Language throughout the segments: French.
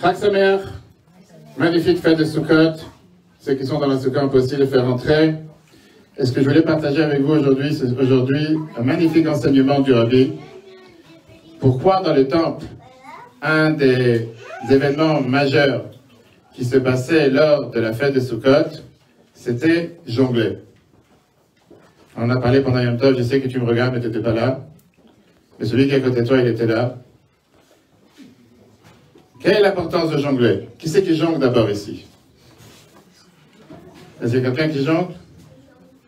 Chag Sameach, magnifique fête de Sukkot. Ceux qui sont dans la Sukkot, on peut aussi les faire rentrer. Et ce que je voulais partager avec vous aujourd'hui, c'est un magnifique enseignement du Rabbi. Pourquoi dans le temple, un des événements majeurs qui se passait lors de la fête de Sukkot, c'était jongler. On en a parlé pendant Yom Tov, je sais que tu me regardes, mais tu n'étais pas là. Mais celui qui est à côté de toi, il était là. Quelle est l'importance de jongler? Qui c'est qui jongle d'abord ici? Est-ce qu'il y a quelqu'un qui jongle?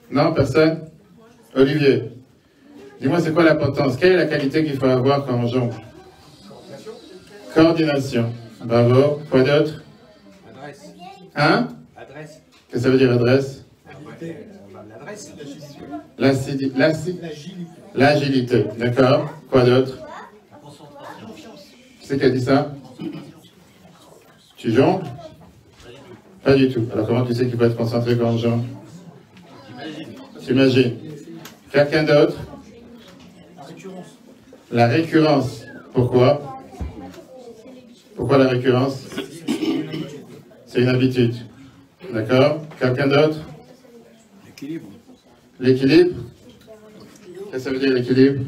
Non, personne? Olivier, dis-moi c'est quoi l'importance? Quelle est la qualité qu'il faut avoir quand on jongle? Coordination. Bravo. Quoi d'autre? Adresse. Hein? Adresse. Qu'est-ce que ça veut dire adresse? L'adresse. L'agilité. D'accord. Quoi d'autre? Qui c'est qui a dit ça? Tu jongles? Pas du tout. Alors comment tu sais qu'il faut être concentré quand on jongle? T'imagines. Quelqu'un d'autre? La récurrence. Pourquoi? Pourquoi la récurrence? C'est une habitude. D'accord? Quelqu'un d'autre? L'équilibre. L'équilibre? Qu'est-ce que ça veut dire l'équilibre?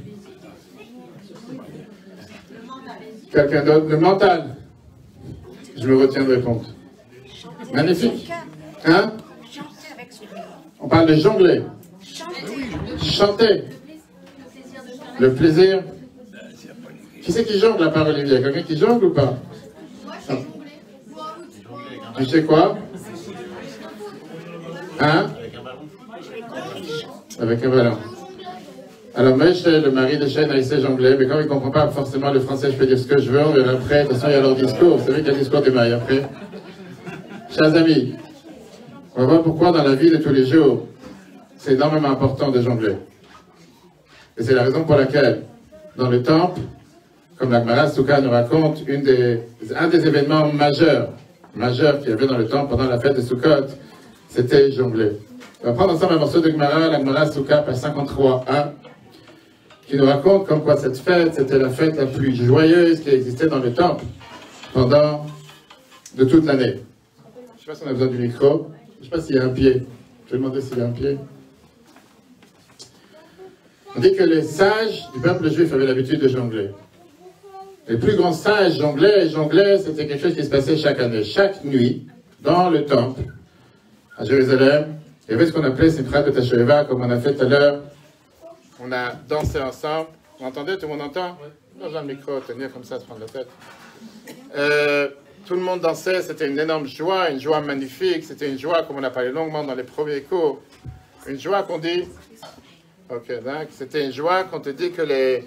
Quelqu'un d'autre? Le mental. Je me retiens de répondre. Magnifique. Hein? On parle de jongler. Chanter. Le plaisir. Qui c'est qui jongle à part Olivier? Quelqu'un qui jongle ou pas? Tu sais quoi? Hein? Avec un ballon. Alors, Moshe, le mari de Shane, il sait jongler, mais comme il ne comprend pas forcément le français, je peux dire ce que je veux, on verra après. De toute façon, il y a leur discours. Vous savez qu'il y a le discours du mari après. Chers amis, on va voir pourquoi dans la vie de tous les jours, c'est énormément important de jongler. Et c'est la raison pour laquelle, dans le temple, comme la Gemara Souka nous raconte, un des événements majeurs qu'il y avait dans le temple pendant la fête de Sukkot, c'était jongler. On va prendre ensemble un morceau de Gemara, la Gemara Souka, page 53a, qui nous raconte comme quoi cette fête, c'était la fête la plus joyeuse qui existait dans le temple pendant de toute l'année. Je ne sais pas si on a besoin du micro, je ne sais pas s'il y a un pied. Je vais demander s'il y a un pied. On dit que les sages du peuple juif avaient l'habitude de jongler. Les plus grands sages jonglaient, c'était quelque chose qui se passait chaque année. Chaque nuit, dans le temple, à Jérusalem, il y avait ce qu'on appelait Simchat Bet HaShoeva, comme on a fait tout à l'heure. On a dansé ensemble. Vous entendez? Tout le monde entend? Pas besoin de micro, tenir comme ça, se prendre la tête. Tout le monde dansait, c'était une énorme joie, une joie magnifique. C'était une joie, comme on a parlé longuement dans les premiers cours. Une joie qu'on dit... Ok, donc c'était une joie qu'on te dit que les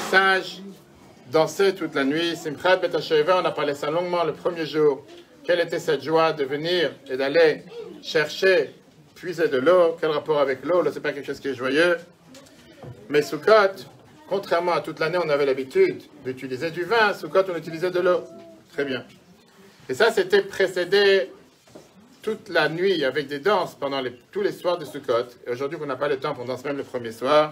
sages dansaient toute la nuit. Simchat Bet HaShoeva, on a parlé ça longuement le premier jour. Quelle était cette joie de venir et d'aller chercher, puiser de l'eau? Quel rapport avec l'eau? L'eau, c'est pas quelque chose qui est joyeux. Mais Sukkot, contrairement à toute l'année, on avait l'habitude d'utiliser du vin. Sukkot, on utilisait de l'eau. Très bien. Et ça, c'était précédé toute la nuit avec des danses pendant tous les soirs de Sukkot. Et aujourd'hui, qu'on n'a pas le temps, on danse même le premier soir,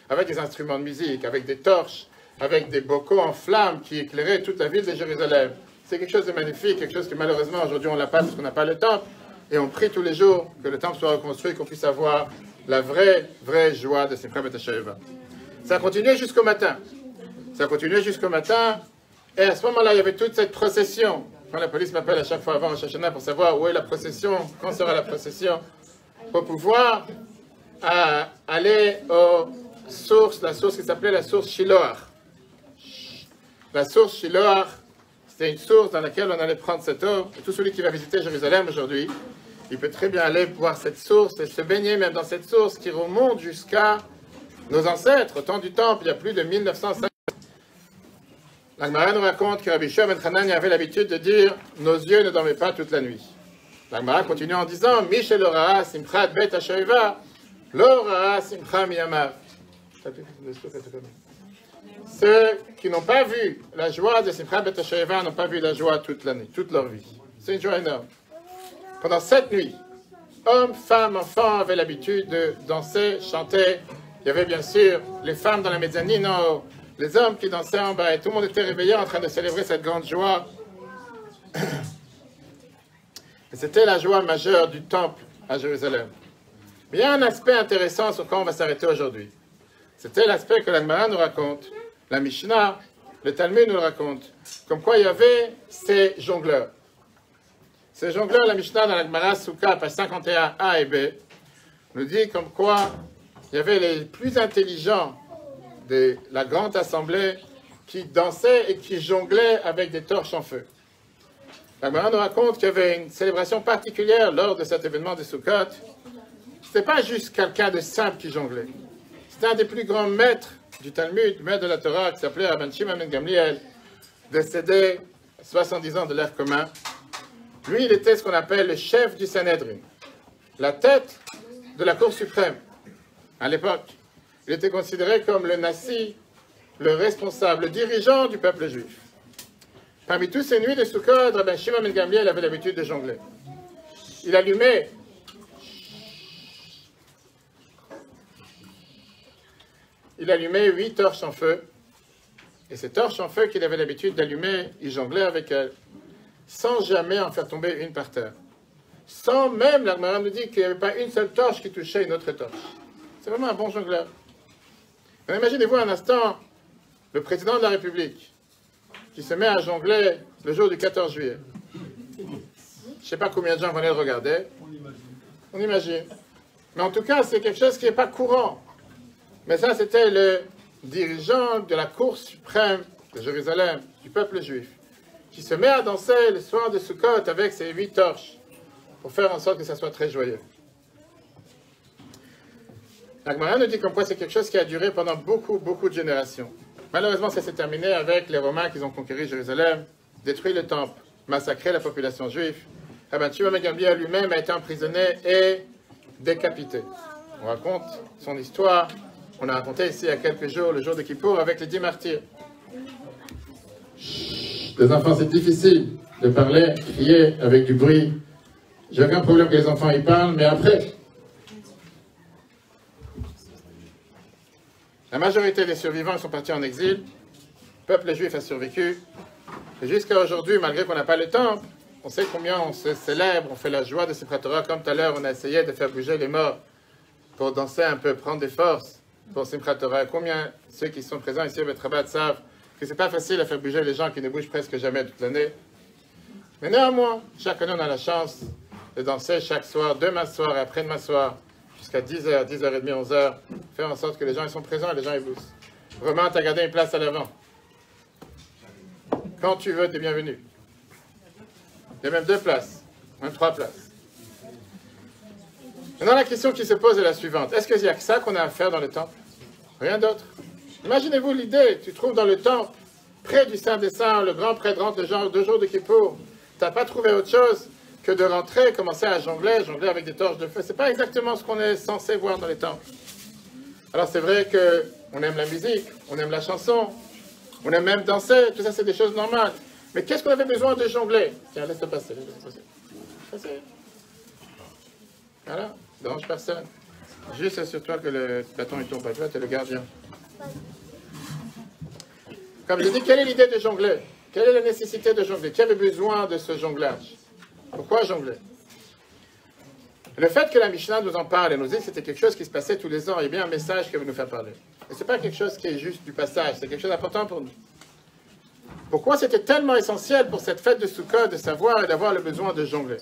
avec des instruments de musique, avec des torches, avec des bocaux en flammes qui éclairaient toute la ville de Jérusalem. C'est quelque chose de magnifique, quelque chose que malheureusement aujourd'hui on l'a pas parce qu'on n'a pas le temple. Et on prie tous les jours que le temple soit reconstruit, qu'on puisse avoir la vraie joie de Simchat Bet HaShoeva. Ça a continué jusqu'au matin. Et à ce moment-là, il y avait toute cette procession. Quand la police m'appelle à chaque fois avant Rosh Hashanah pour savoir où est la procession, quand sera la procession, pour pouvoir aller aux sources, la source qui s'appelait la source Shiloach. La source Shiloach, c'était une source dans laquelle on allait prendre cette eau. Et tout celui qui va visiter Jérusalem aujourd'hui, il peut très bien aller voir cette source et se baigner même dans cette source qui remonte jusqu'à nos ancêtres. Au temps du temple, il y a plus de 1950. La Gemara nous raconte que Rabbi Shua ben Hanania avait l'habitude de dire « Nos yeux ne dormaient pas toute la nuit ». La Gemara continue en disant « Michel Ora Simchat Bet HaShoeva, L'Ora Simcha Miyamav ». Ceux qui n'ont pas vu la joie de Simchat Bet HaShoeva n'ont pas vu la joie toute l'année, toute leur vie. C'est une joie énorme. Pendant 7 nuits, hommes, femmes, enfants avaient l'habitude de danser, chanter. Il y avait bien sûr les femmes dans la mezzanine en haut, les hommes qui dansaient en bas, et tout le monde était réveillé en train de célébrer cette grande joie Et c'était la joie majeure du temple à Jérusalem. Mais il y a un aspect intéressant sur quoi on va s'arrêter aujourd'hui. C'était l'aspect que la Gemara nous raconte, la Mishnah, le Talmud nous raconte, comme quoi il y avait ces jongleurs. Ces jongleurs, la Mishnah dans la Gemara Souka, page 51 A et B, nous dit comme quoi il y avait les plus intelligents de la grande assemblée qui dansaient et qui jonglaient avec des torches en feu. La Gemara nous raconte qu'il y avait une célébration particulière lors de cet événement de Sukkot. Ce n'était pas juste quelqu'un de simple qui jonglait. C'était un des plus grands maîtres du Talmud, maître de la Torah, qui s'appelait Rabban Shimon ben Gamliel, décédé à 70 ans de l'ère commun. Lui, il était ce qu'on appelle le chef du Sanhedrin, la tête de la Cour suprême. À l'époque, il était considéré comme le Nassi, le responsable, le dirigeant du peuple juif. Parmi tous ces nuits de Sukkot, Rabban Shimon ben Gamliel avait l'habitude de jongler. Il allumait il allumait 8 torches en feu. Et ces torches en feu qu'il avait l'habitude d'allumer, il jonglait avec elles, sans jamais en faire tomber une par terre. Sans même, la Gemara nous dit qu'il n'y avait pas une seule torche qui touchait une autre torche. C'est vraiment un bon jongleur. Mais imaginez-vous un instant, le président de la République, qui se met à jongler le jour du 14 juillet. Je ne sais pas combien de gens vont aller le regarder. On imagine. Mais en tout cas, c'est quelque chose qui n'est pas courant. Mais ça, c'était le dirigeant de la Cour suprême de Jérusalem, du peuple juif, qui se met à danser le soir de Sukkot avec ses 8 torches, pour faire en sorte que ça soit très joyeux. La Gemara nous dit comme quoi c'est quelque chose qui a duré pendant beaucoup de générations. Malheureusement, ça s'est terminé avec les Romains qui ont conquéri Jérusalem, détruit le temple, massacré la population juive. Rabban Shimon ben Gamliel lui-même a été emprisonné et décapité. On raconte son histoire. On a raconté ici il y a quelques jours, le jour de Kippour, avec les 10 martyrs. Les enfants, c'est difficile de parler, crier avec du bruit. J'ai aucun problème que les enfants y parlent, mais après. La majorité des survivants sont partis en exil. Le peuple juif a survécu. Et jusqu'à aujourd'hui, malgré qu'on n'a pas le temple, on sait combien on se célèbre, on fait la joie de Simchat Torah. Comme tout à l'heure, on a essayé de faire bouger les morts pour danser un peu, prendre des forces pour Simchat Torah. Combien ceux qui sont présents ici au Bet Rabat savent que c'est pas facile à faire bouger les gens qui ne bougent presque jamais toute l'année. Mais néanmoins, chaque année, on a la chance de danser chaque soir, demain soir et après-demain soir, jusqu'à 10h, 10h30, 11h, faire en sorte que les gens ils sont présents et les gens ils bougent. Romain, tu as gardé une place à l'avant. Quand tu veux, tu es bienvenu. Il y a même 2 places, même 3 places. Maintenant, la question qui se pose est la suivante. Est-ce qu'il y a que ça qu'on a à faire dans le temple? Rien d'autre. Imaginez-vous l'idée, tu trouves dans le temple, près du Saint des Saints, le grand prêtre rentre le genre 2 jours de Kippour. Tu n'as pas trouvé autre chose que de rentrer, commencer à jongler avec des torches de feu. Ce n'est pas exactement ce qu'on est censé voir dans les temples. Alors c'est vrai qu'on aime la musique, on aime la chanson, on aime même danser, tout ça c'est des choses normales. Mais qu'est-ce qu'on avait besoin de jongler? Tiens, laisse-le passer, passer. Voilà, ne dérange personne. Juste assure-toi que le bâton ne tombe pas, tu es le gardien. Comme je dis, quelle est l'idée de jongler? Quelle est la nécessité de jongler? Qui avait besoin de ce jonglage? Pourquoi jongler? Le fait que la Mishnah nous en parle et nous dit que c'était quelque chose qui se passait tous les ans, il y a bien un message qu'elle veut nous faire parler. Et ce n'est pas quelque chose qui est juste du passage, c'est quelque chose d'important pour nous. Pourquoi c'était tellement essentiel pour cette fête de Sukkot de savoir et d'avoir le besoin de jongler?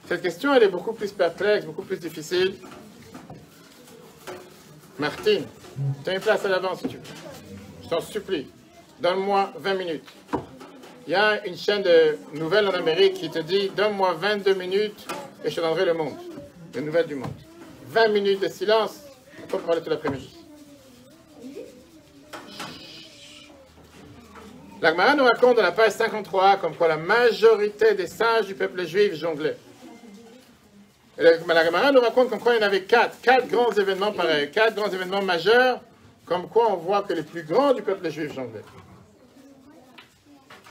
Cette question, elle est beaucoup plus perplexe, beaucoup plus difficile. Martine, tu as une place à l'avant si tu veux. Je t'en supplie, donne-moi 20 minutes. Il y a une chaîne de nouvelles en Amérique qui te dit « Donne-moi 22 minutes et je te donnerai le monde, les nouvelles du monde. » 20 minutes de silence, on peut parler tout l'après-midi. La Gemara nous raconte dans la page 53 comme quoi la majorité des sages du peuple juif jonglaient. Et la Gemara nous raconte comme quoi il y en avait 4 grands événements pareils, 4 grands événements majeurs, comme quoi on voit que les plus grands du peuple juif jonglaient.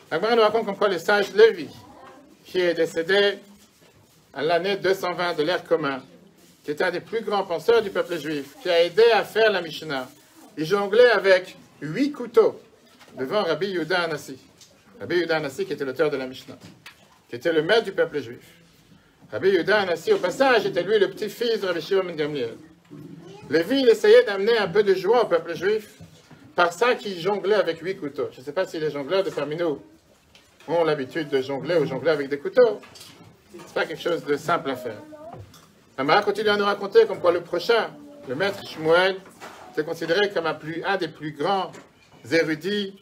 La Gemara nous raconte comme quoi le sage Lévi, qui est décédé à l'année 220 de l'ère commun, qui était un des plus grands penseurs du peuple juif, qui a aidé à faire la Mishnah. Il jonglait avec 8 couteaux devant Rabbi Yehuda Anassi. Rabbi Yehuda Hanassi, qui était l'auteur de la Mishnah, qui était le maître du peuple juif. Rabbi Yehuda Hanassi, au passage, était lui le petit-fils de Rabbi Shimon ben Gamliel. Lévi, il essayait d'amener un peu de joie au peuple juif par ça qu'il jonglait avec 8 couteaux. Je ne sais pas si les jongleurs de parmi nous ont l'habitude de jongler ou jongler avec des couteaux. Ce n'est pas quelque chose de simple à faire. La Mara continue à nous raconter comme quoi le prochain, le maître Shmuel, était considéré comme un des plus grands érudits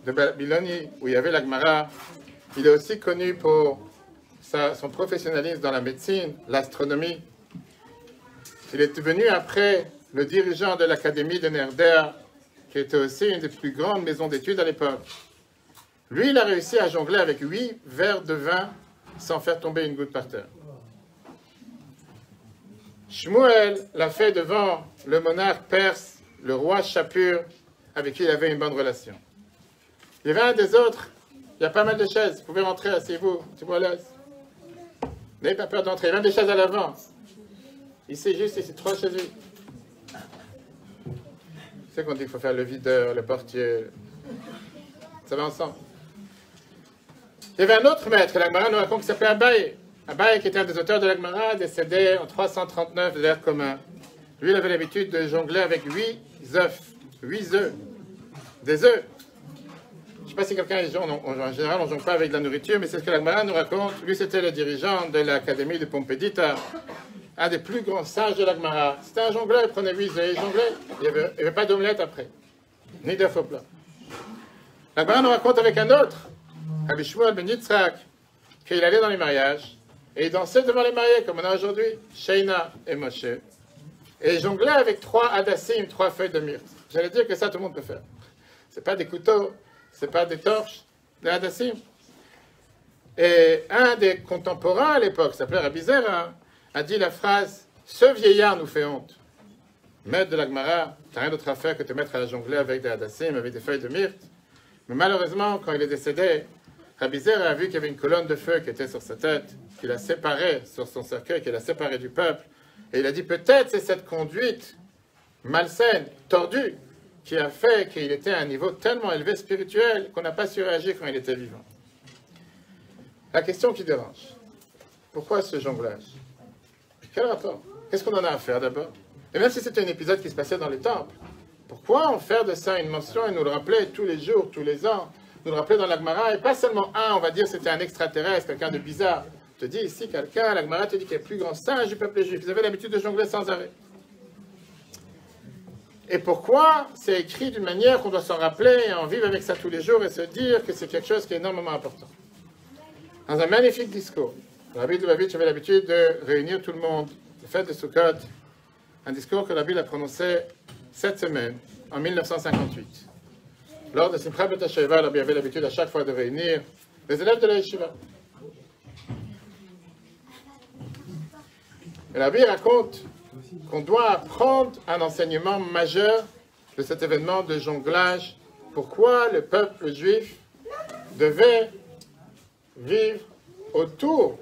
de Babylonie, où il y avait la Gemara. Il est aussi connu pour son professionnalisme dans la médecine, l'astronomie. Il est devenu après le dirigeant de l'Académie de Nerder, qui était aussi une des plus grandes maisons d'études à l'époque. Lui, il a réussi à jongler avec 8 verres de vin sans faire tomber une goutte par terre. Shmuel l'a fait devant le monarque perse, le roi Shapur, avec qui il avait une bonne relation. Il y avait un des autres, il y a pas mal de chaises, vous pouvez rentrer, asseyez-vous, c'est vous à l'aise. N'ayez pas peur d'entrer, il y a même des chaises à l'avant. Ici, juste ici, 3 chaises. C'est qu'on dit qu'il faut faire le videur, le portier. Ça va ensemble. Il y avait un autre maître, la Gemara nous raconte, qui s'appelait Abaye. Abaye, qui était un des auteurs de la Gemara, décédé en 339 de l'ère commun. Lui, il avait l'habitude de jongler avec 8 œufs. 8 œufs. Des œufs. Je ne sais pas si quelqu'un est jongle. En général, on ne jongle pas avec de la nourriture, mais c'est ce que la Gemara nous raconte. Lui, c'était le dirigeant de l'Académie de Pompédita. Un des plus grands sages de la Gemara. C'était un jongleur, il prenait 8 œufs, il jonglait. Il n'y avait pas d'omelette après. Ni d'œufs au plat. La Gemara nous raconte avec un autre, Rabbi Shmuel ben Yitzhak, qu'il allait dans les mariages, et il dansait devant les mariés, comme on a aujourd'hui, Sheina et Moshe, et il jonglait avec 3 hadassim, 3 feuilles de myrte. J'allais dire que ça, tout le monde peut faire. Ce n'est pas des couteaux, ce n'est pas des torches, des hadassim. Et un des contemporains à l'époque, qui s'appelait Rabbi Zera, a dit la phrase « Ce vieillard nous fait honte ». Maître de la Gemara, tu n'as rien d'autre à faire que te mettre à la jongler avec des hadassim, avec des feuilles de myrte. Mais malheureusement, quand il est décédé, Rabbi Zera a vu qu'il y avait une colonne de feu qui était sur sa tête, qu'il a séparée sur son cercueil, qu'il a séparé du peuple. Et il a dit peut-être c'est cette conduite malsaine, tordue, qui a fait qu'il était à un niveau tellement élevé spirituel qu'on n'a pas su réagir quand il était vivant. La question qui dérange, pourquoi ce jonglage? Quel rapport? Qu'est-ce qu'on en a à faire d'abord? Et même si c'était un épisode qui se passait dans les temples, pourquoi en faire de ça une mention et nous le rappeler tous les jours, tous les ans, nous le rappeler dans la Gemara, et pas seulement on va dire c'était un extraterrestre, quelqu'un de bizarre. Je te dis ici, quelqu'un, la Gemara te dit qu'il est le plus grand sage du peuple juif. Ils avaient l'habitude de jongler sans arrêt. Et pourquoi c'est écrit d'une manière qu'on doit s'en rappeler et en vivre avec ça tous les jours et se dire que c'est quelque chose qui est énormément important. Dans un magnifique discours, Rabbi Lubavitch avait l'habitude de réunir tout le monde, le fête de Sukkot, un discours que Rabbi a prononcé cette semaine, en 1958. Lors de Simcha Bet HaShiva, Rabbi avait l'habitude à chaque fois de réunir les élèves de la Yeshiva. Et Rabbi raconte qu'on doit apprendre un enseignement majeur de cet événement de jonglage. Pourquoi le peuple juif devait vivre autour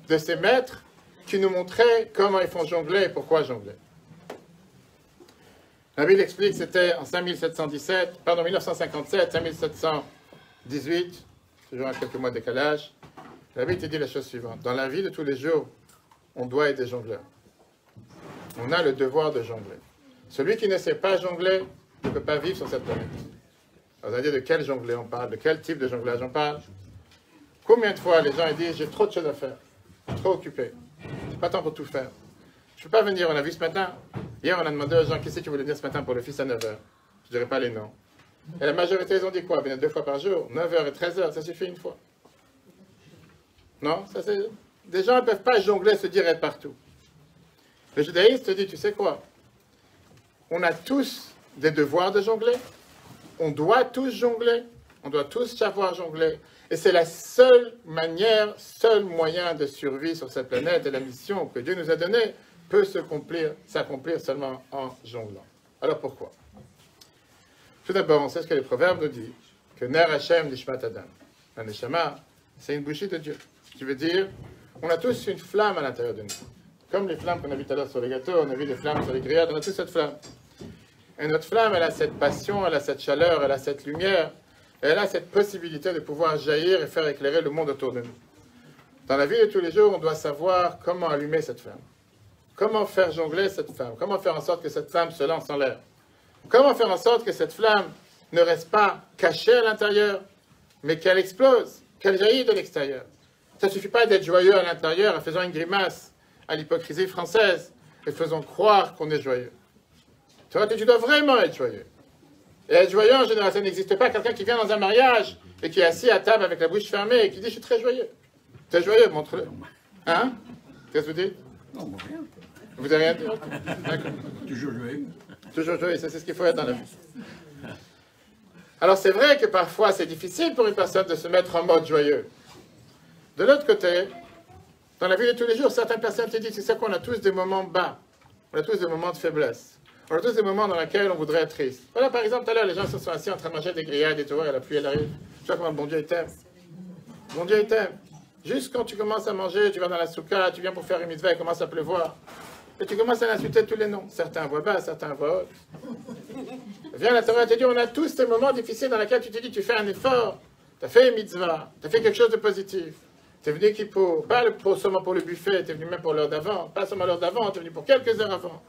de ces maîtres qui nous montraient comment ils font jongler et pourquoi jongler. La Bible explique que c'était en 1957, 5718, toujours à quelques mois de décalage. La Bible te dit la chose suivante. Dans la vie de tous les jours, on doit être des jongleurs. On a le devoir de jongler. Celui qui ne sait pas jongler ne peut pas vivre sur cette planète. Alors, vous allez dire de quel jongler on parle, de quel type de jonglage on parle. Combien de fois les gens disent j'ai trop de choses à faire, je suis trop occupé, j'ai pas le temps pour tout faire. Je ne peux pas venir, on a vu ce matin. Hier, on a demandé aux gens qui c'est qui voulait venir ce matin pour le fils à 9h. Je ne dirais pas les noms. Et la majorité, ils ont dit quoi? Venir 2 fois par jour, 9h et 13h, ça suffit une fois. Non, ça c'est... Des gens ne peuvent pas jongler, se dire être partout. Le judaïsme te dit, tu sais quoi? On a tous des devoirs de jongler. On doit tous jongler. On doit tous savoir jongler. Et c'est la seule manière, seul moyen de survie sur cette planète. Et la mission que Dieu nous a donnée peut s'accomplir seulement en jonglant. Alors pourquoi? Tout d'abord, on sait ce que les proverbes nous disent. Que Ner Hashem Nishmat Adam. La Neshama, c'est une bougie de Dieu. Ce qui veut dire, on a tous une flamme à l'intérieur de nous. Comme les flammes qu'on a vues tout à l'heure sur les gâteaux, on a vu des flammes sur les grillades, on a tous cette flamme. Et notre flamme, elle a cette passion, elle a cette chaleur, elle a cette lumière. Et elle a cette possibilité de pouvoir jaillir et faire éclairer le monde autour de nous. Dans la vie de tous les jours, on doit savoir comment allumer cette flamme. Comment faire jongler cette flamme. Comment faire en sorte que cette flamme se lance en l'air. Comment faire en sorte que cette flamme ne reste pas cachée à l'intérieur, mais qu'elle explose, qu'elle jaillit de l'extérieur. Ça ne suffit pas d'être joyeux à l'intérieur en faisant une grimace à l'hypocrisie française et faisant croire qu'on est joyeux. Tu dois vraiment être joyeux. Et être joyeux, en général, ça n'existe pas. Quelqu'un qui vient dans un mariage et qui est assis à table avec la bouche fermée et qui dit « Je suis très joyeux ». Tu es joyeux, montre-le. Hein? Qu'est-ce que vous dites? Non, rien. Vous n'avez rien dit? D'accord. Toujours joyeux. Toujours joyeux, ça c'est ce qu'il faut être dans la vie. Alors c'est vrai que parfois c'est difficile pour une personne de se mettre en mode joyeux. De l'autre côté, dans la vie de tous les jours, certaines personnes te disent, c'est ça qu'on a tous des moments bas, on a tous des moments de faiblesse, on a tous des moments dans lesquels on voudrait être triste. Voilà, par exemple, tout à l'heure, les gens se sont assis en train de manger des grillades et tout, et la pluie elle arrive. Tu vois comment bon Dieu il t'aime. Bon Dieu il t'aime. Juste quand tu commences à manger, tu vas dans la soukha, tu viens pour faire une mitzvah, il commence à pleuvoir. Et tu commences à insulter tous les noms. Certains voix bas, certains voix haute. Viens la Torah te dit, on a tous ces moments difficiles dans lesquels tu te dis, tu fais un effort, tu as fait une mitzvah, tu as fait quelque chose de positif. Tu es venu pas seulement pour le buffet, tu es venu même pour l'heure d'avant, pas seulement l'heure d'avant, tu es venu pour quelques heures avant.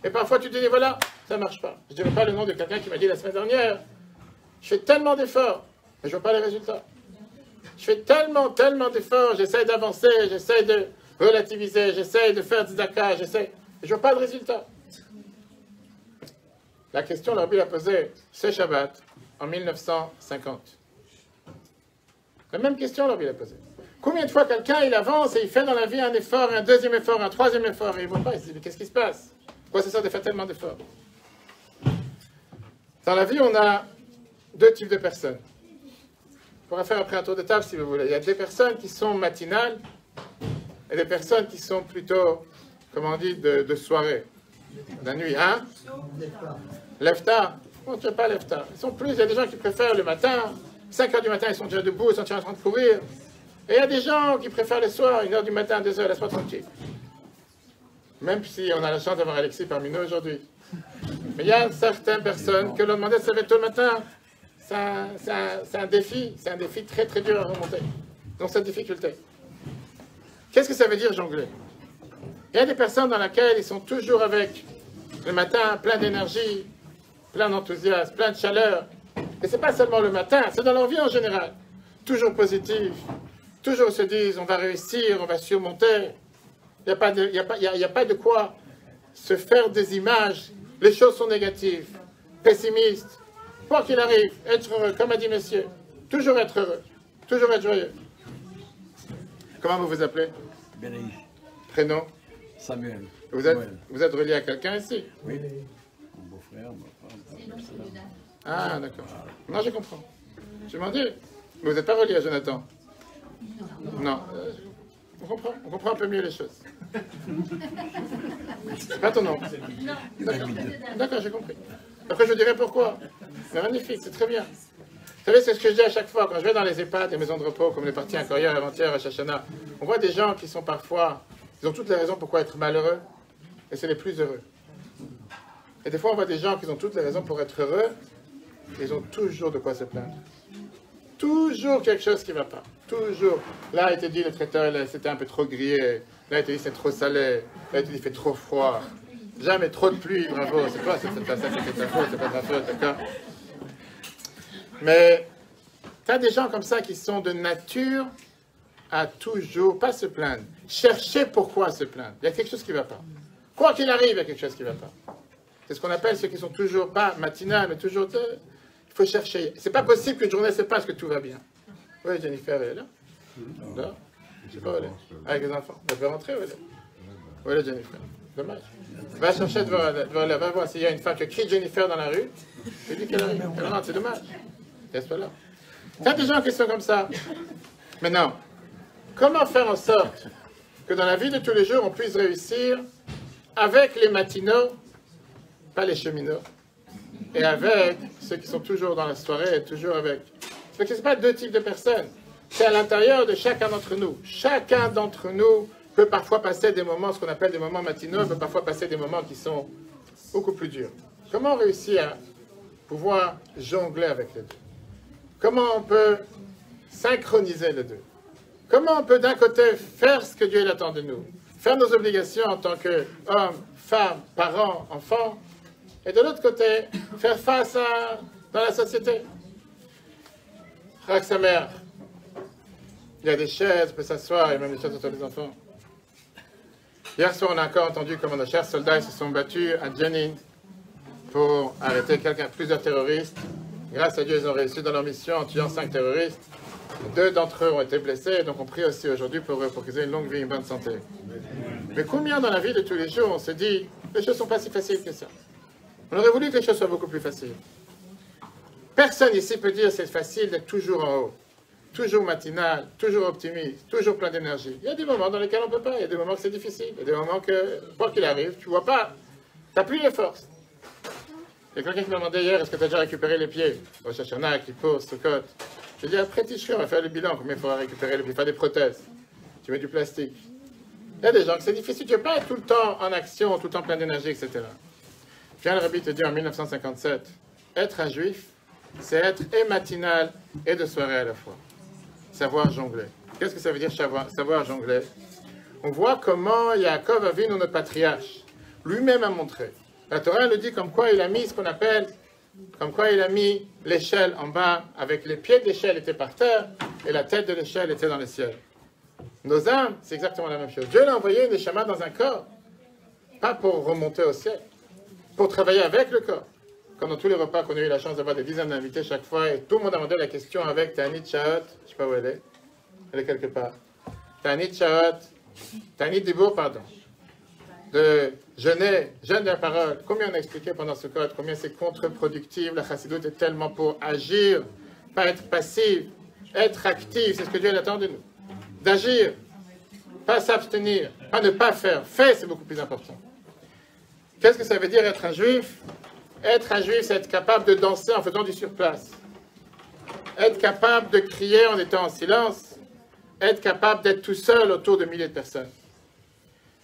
Et parfois tu te dis, voilà, ça ne marche pas. Je ne dirais pas le nom de quelqu'un qui m'a dit la semaine dernière, je fais tellement d'efforts, mais je ne vois pas les résultats. Je fais tellement d'efforts, j'essaie d'avancer, j'essaie de relativiser, j'essaie de faire tzedaka, j'essaie, et je ne vois pas de résultat. La question, le Rabbi l'a posée ce Shabbat, en 1950. La même question, le Rabbi l'a posée. Combien de fois quelqu'un, il avance et il fait dans la vie un effort, un deuxième effort, un troisième effort, et il ne voit pas, il se dit, mais qu'est-ce qui se passe? Pourquoi c'est ça de faire tellement d'efforts? Dans la vie, on a deux types de personnes. On pourra faire après un tour de table, si vous voulez. Il y a des personnes qui sont matinales, et des personnes qui sont plutôt, comment on dit, de soirée. La nuit, hein? Lève-tard. Non, tu n'es pas lève-tard. Ils sont plus, il y a des gens qui préfèrent le matin, 5 heures du matin, ils sont déjà debout, ils sont déjà en train de courir. Et il y a des gens qui préfèrent le soir, 1 heure du matin, 2 heures, laisse-moi tranquille. Même si on a la chance d'avoir Alexis parmi nous aujourd'hui. Mais il y a certaines personnes que l'on demandait de se lever tôt le matin. C'est un défi très très dur à remonter. Donc cette difficulté. Qu'est-ce que ça veut dire jongler? Il y a des personnes dans lesquelles ils sont toujours avec le matin, plein d'énergie, plein d'enthousiasme, plein de chaleur. Et c'est pas seulement le matin, c'est dans leur vie en général. Toujours positif, toujours se disent on va réussir, on va surmonter. Il n'y a pas de quoi se faire des images. Les choses sont négatives, pessimistes. Quoi qu'il arrive, être heureux, comme a dit monsieur. Toujours être heureux, toujours être joyeux. Comment vous vous appelez? Bénéiche. Prénom? Samuel. Vous êtes relié à quelqu'un ici? Oui. Mon beau-frère, ma femme. Ah, d'accord. Non, je comprends. Je m'en dis. Mais vous n'êtes pas relié à Jonathan? Non. On comprend un peu mieux les choses. C'est pas ton nom? D'accord, j'ai compris. Après, je vous dirai pourquoi. C'est magnifique, c'est très bien. Vous savez, c'est ce que je dis à chaque fois. Quand je vais dans les EHPAD, les maisons de repos, comme les parties intérieures, avant-hier, à Chachana, on voit des gens qui sont parfois... Ils ont toutes les raisons pourquoi être malheureux, et c'est les plus heureux. Et des fois, on voit des gens qui ont toutes les raisons pour être heureux, et ils ont toujours de quoi se plaindre. Toujours quelque chose qui ne va pas. Toujours. Là, il te dit, le traiteur, c'était un peu trop grillé. Là, il te dit, c'est trop salé. Là, il te dit, il fait trop froid. Jamais trop de pluie, bravo. C'est toi, c'est pas ça, c'est ta faute, c'est pas ta faute, d'accord? Mais, tu as des gens comme ça qui sont de nature à toujours, pas se plaindre. Chercher pourquoi se plaindre. Il y a quelque chose qui ne va pas. Quoi qu'il arrive, il y a quelque chose qui ne va pas. C'est ce qu'on appelle ceux qui sont toujours, pas matinales, mais toujours... Il faut chercher. C'est pas possible qu'une journée se passe que tout va bien. Oui, Jennifer, elle est là. Là. Je sais pas où elle est. Avec les enfants. Elle veut rentrer, où elle est? Où elle est, Jennifer? Dommage. Va chercher devant là. Va voir s'il y a une femme qui crie Jennifer dans la rue. Je lui dis qu'elle arrive. Elle rentre, c'est dommage. Reste pas là. Il y a des gens qui sont comme ça. Maintenant, comment faire en sorte que dans la vie de tous les jours, on puisse réussir avec les matinaux, pas les cheminots, et avec ceux qui sont toujours dans la soirée et toujours avec. Parce que ce n'est pas deux types de personnes. C'est à l'intérieur de chacun d'entre nous. Chacun d'entre nous peut parfois passer des moments, ce qu'on appelle des moments matinaux, peut parfois passer des moments qui sont beaucoup plus durs. Comment réussir à pouvoir jongler avec les deux? comment on peut synchroniser les deux? Comment on peut d'un côté faire ce que Dieu attend de nous, faire nos obligations en tant qu'hommes, femmes, parents, enfants, et de l'autre côté, faire face dans la société. Avec sa mère, il y a des chaises, on peut s'asseoir, il y a même des chaises autour des enfants. Hier soir, on a encore entendu comment nos chers soldats se sont battus à Jenin pour arrêter plusieurs terroristes. Grâce à Dieu, ils ont réussi dans leur mission en tuant 5 terroristes. 2 d'entre eux ont été blessés, donc on prie aussi aujourd'hui pour eux, pour qu'ils aient une longue vie, une bonne santé. Mais combien dans la vie de tous les jours, on se dit, les choses ne sont pas si faciles que ça. On aurait voulu que les choses soient beaucoup plus faciles. Personne ici peut dire c'est facile d'être toujours en haut, toujours matinal, toujours optimiste, toujours plein d'énergie. Il y a des moments dans lesquels on ne peut pas, il y a des moments que c'est difficile, il y a des moments que, quoi qu'il arrive, tu ne vois pas, tu n'as plus les forces. Il y a quelqu'un qui m'a demandé hier, est-ce que tu as déjà récupéré les pieds? Rosh Hashanah, Kippour, Sukkot. J'ai dit, après Tishri, on va faire le bilan, combien il faudra récupérer les pieds, faire des prothèses. Tu mets du plastique. Il y a des gens que c'est difficile, tu ne veux pas être tout le temps en action, tout le temps plein d'énergie, etc. Viens le rabbi te dit en 1957, être un juif, c'est être et matinal et de soirée à la fois. Savoir jongler. Qu'est-ce que ça veut dire savoir jongler? On voit comment Yaakov Avinu, notre patriarche, lui-même a montré. La Torah nous dit comme quoi il a mis ce qu'on appelle, comme quoi il a mis l'échelle en bas, avec les pieds de l'échelle étaient par terre et la tête de l'échelle était dans le ciel. Nos âmes, c'est exactement la même chose. Dieu l'a envoyé une neshama dans un corps, pas pour remonter au ciel, pour travailler avec le corps. Comme dans tous les repas qu'on a eu la chance d'avoir des dizaines d'invités chaque fois, et tout le monde a demandé la question avec Ta'anit Sha'ot, je ne sais pas où elle est quelque part. Ta'anit Sha'ot, Ta'anit Dibour, pardon. De jeûner, jeûne de la parole. Combien on a expliqué pendant ce code, combien c'est contre-productif, la chassidoute est tellement pour agir, pas être passif, être actif, c'est ce que Dieu attend de nous. D'agir, pas s'abstenir, pas ne pas faire. Faire, c'est beaucoup plus important. Qu'est-ce que ça veut dire être un juif? Être un juif, c'est être capable de danser en faisant du surplace. Être capable de crier en étant en silence. Être capable d'être tout seul autour de milliers de personnes.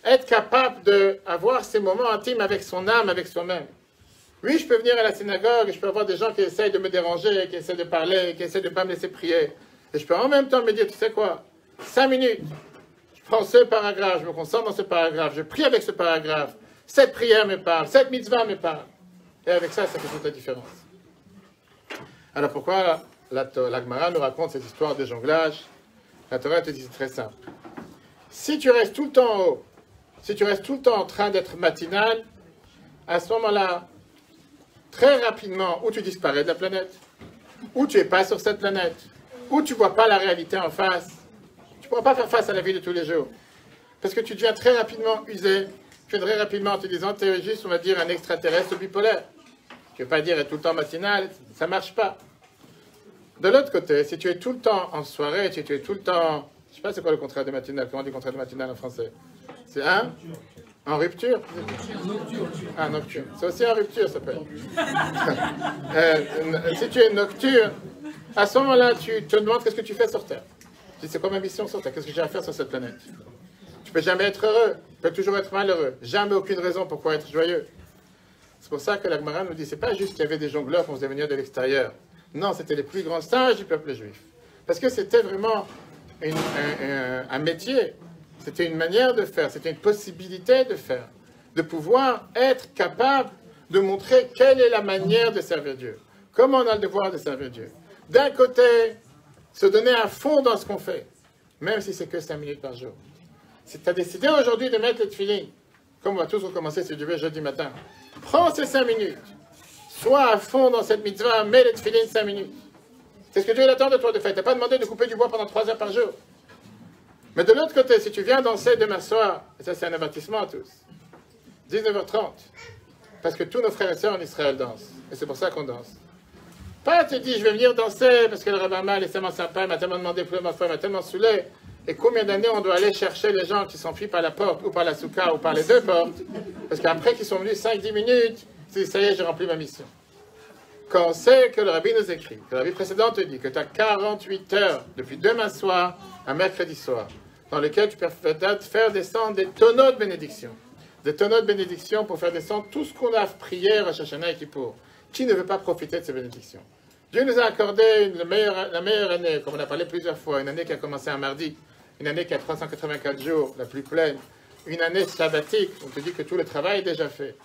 Être capable d'avoir ces moments intimes avec son âme, avec soi-même. Oui, je peux venir à la synagogue, et je peux avoir des gens qui essayent de me déranger, qui essaient de parler, qui essaient de ne pas me laisser prier. Et je peux en même temps me dire, tu sais quoi, 5 minutes, je prends ce paragraphe, je me concentre dans ce paragraphe, je prie avec ce paragraphe, cette prière me parle, cette mitzvah me parle. Et avec ça, ça fait toute la différence. Alors pourquoi la Gemara nous raconte cette histoire de jonglage? La Torah te dit, c'est très simple. Si tu restes tout le temps en haut, si tu restes tout le temps en train d'être matinal, à ce moment-là, très rapidement, ou tu disparais de la planète, ou tu n'es pas sur cette planète, ou tu ne vois pas la réalité en face, tu ne pourras pas faire face à la vie de tous les jours. Parce que tu deviens très rapidement usé, tu es très rapidement en te disant, tu es juste, on va dire, un extraterrestre bipolaire. Tu ne veux pas dire être tout le temps matinal, ça ne marche pas. De l'autre côté, si tu es tout le temps en soirée, si tu es tout le temps, je ne sais pas c'est quoi le contraire de matinal, comment on dit contraire de matinal en français? C'est un en rupture. Ah, nocturne. C'est aussi en rupture, ça s'appelle. Si tu es nocturne, à ce moment-là, tu te demandes qu'est-ce que tu fais sur Terre. Tu dis, c'est quoi ma mission sur Terre? Qu'est-ce que j'ai à faire sur cette planète? Tu ne peux jamais être heureux, tu peux toujours être malheureux. Jamais aucune raison pourquoi être joyeux. C'est pour ça que la Gemara nous dit, c'est pas juste qu'il y avait des jongleurs qu'on faisait venir de l'extérieur. Non, c'était les plus grands sages du peuple juif. Parce que c'était vraiment un métier. C'était une manière de faire, c'était une possibilité de faire, de pouvoir être capable de montrer quelle est la manière de servir Dieu, comment on a le devoir de servir Dieu. D'un côté, se donner à fond dans ce qu'on fait, même si c'est que 5 minutes par jour. Si tu as décidé aujourd'hui de mettre le tefillin, comme on va tous recommencer si Dieu veut jeudi matin, prends ces 5 minutes, sois à fond dans cette mitzvah, mets le tefillin 5 minutes. C'est ce que Dieu attend de toi de faire. Tu n'as pas demandé de couper du bois pendant 3 heures par jour. Mais de l'autre côté, si tu viens danser demain soir, et ça c'est un avertissement à tous, 19h30, parce que tous nos frères et sœurs en Israël dansent, et c'est pour ça qu'on danse. Pas te dis, je vais venir danser parce que le rabbin mal est tellement sympa, il m'a tellement demandé plusieurs fois, il m'a tellement saoulé, et combien d'années on doit aller chercher les gens qui s'enfuient par la porte, ou par la soukha, ou par les deux portes, parce qu'après qu'ils sont venus 5-10 minutes, c'est ça y est, j'ai rempli ma mission. Quand on sait que le rabbi nous écrit, que le rabbi précédent te dit que tu as 48 heures depuis demain soir à mercredi soir, dans lesquels tu peux faire descendre des tonneaux de bénédictions. Des tonneaux de bénédictions pour faire descendre tout ce qu'on a prié à Rosh Hashanah et Kippour. Qui ne veut pas profiter de ces bénédictions? Dieu nous a accordé la meilleure année, comme on a parlé plusieurs fois, une année qui a commencé un mardi, une année qui a 384 jours, la plus pleine, une année sabbatique, on te dit que tout le travail est déjà fait.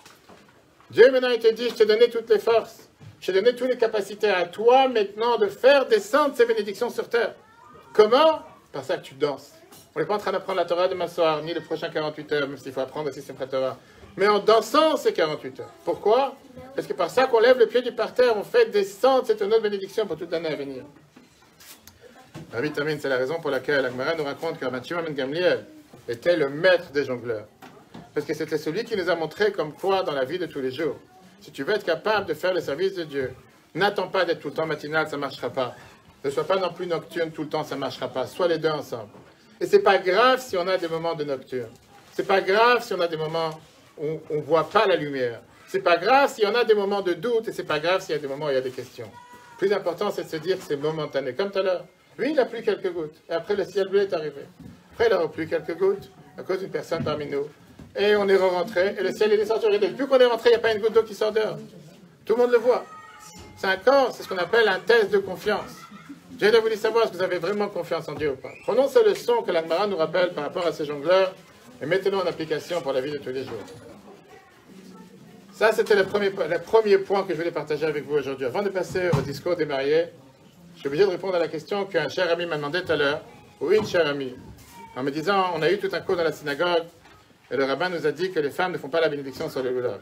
Dieu maintenant il te dit, je t'ai donné toutes les forces, je t'ai donné toutes les capacités à toi maintenant de faire descendre ces bénédictions sur terre. Comment? Par ça que tu danses. On n'est pas en train d'apprendre la Torah demain soir, ni les prochains 48 heures, même s'il faut apprendre aussi Simchat Torah. Mais en dansant ces 48 heures. Pourquoi? Parce que par ça qu'on lève le pied du parterre, on fait descendre cette autre bénédiction pour toute l'année à venir. Rabbi Tamim, c'est la raison pour laquelle l'Agmara nous raconte que Rabbi Shimon ben Gamliel était le maître des jongleurs. Parce que c'était celui qui nous a montré comme quoi dans la vie de tous les jours. Si tu veux être capable de faire le service de Dieu, n'attends pas d'être tout le temps matinal, ça ne marchera pas. Ne sois pas non plus nocturne tout le temps, ça ne marchera pas. Sois les deux ensemble. Et c'est pas grave si on a des moments de nocturne. C'est pas grave si on a des moments où on ne voit pas la lumière. C'est pas grave s'il y en a des moments de doute et c'est pas grave s'il y a des moments où il y a des questions. Le plus important, c'est de se dire que c'est momentané. Comme tout à l'heure. Lui, il a plu quelques gouttes. Et après, le ciel bleu est arrivé. Après, il a plu quelques gouttes à cause d'une personne parmi nous. Et on est rentré et le ciel est descendu. Depuis qu'on est rentré, il n'y a pas une goutte d'eau qui sort dehors. Tout le monde le voit. C'est un corps, c'est ce qu'on appelle un test de confiance. J'ai voulu savoir si vous avez vraiment confiance en Dieu ou pas. Prenons ces leçons que l'Agmara nous rappelle par rapport à ces jongleurs et mettez-les en application pour la vie de tous les jours. Ça, c'était le premier point que je voulais partager avec vous aujourd'hui. Avant de passer au discours des mariés, je suis obligé de répondre à la question qu'un cher ami m'a demandé tout à l'heure, ou une chère amie, en me disant, on a eu tout un cours dans la synagogue, et le rabbin nous a dit que les femmes ne font pas la bénédiction sur le lulav.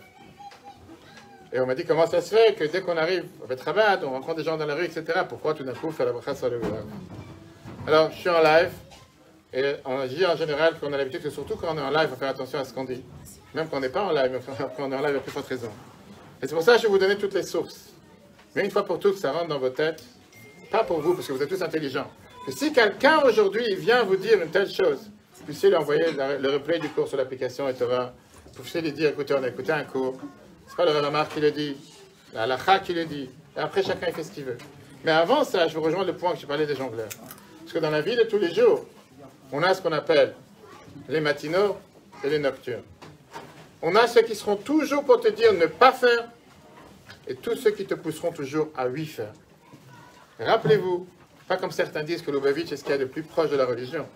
Et on m'a dit, comment ça se fait que dès qu'on arrive au Bet Chabad, on rencontre des gens dans la rue, etc., pourquoi tout d'un coup faire la bracha sur le lulav? Alors, je suis en live, et on dit en général qu'on a l'habitude que surtout quand on est en live, il faut faire attention à ce qu'on dit. Même quand on n'est pas en live, mais quand on est en live, il y a plus forte raison. Et c'est pour ça que je vais vous donner toutes les sources. Mais une fois pour toutes, ça rentre dans vos têtes. Pas pour vous, parce que vous êtes tous intelligents. Et si quelqu'un aujourd'hui vient vous dire une telle chose, vous puissiez lui envoyer le replay du cours sur l'application et Torah. Vous puissiez lui dire, écoutez, on a écouté un cours. C'est pas le Rav qui le dit, la halakha qui le dit. Et après, chacun fait ce qu'il veut. Mais avant ça, je vous rejoins le point que je parlais des jongleurs. Parce que dans la vie de tous les jours, on a ce qu'on appelle les matinaux et les nocturnes. On a ceux qui seront toujours pour te dire ne pas faire, et tous ceux qui te pousseront toujours à oui faire. Rappelez-vous, pas comme certains disent que Lubavitch est ce qu'il y a de plus proche de la religion.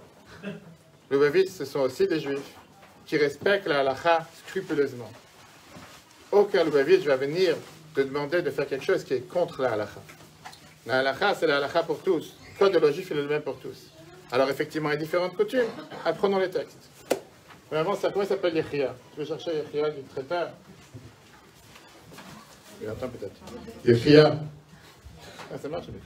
Lubavitch, ce sont aussi des juifs qui respectent la halakha scrupuleusement. Aucun Lubavitch va venir te demander de faire quelque chose qui est contre la halakha. La halakha, c'est la halakha pour tous. Le code de la juif est le même pour tous. Alors effectivement, il y a différentes coutumes. Apprenons les textes. Mais avant ça, comment il s'appelle Yechia? Je vais chercher Yechia du traiteur. Il entend peut-être. Yechia. Ah, ça marche, lui.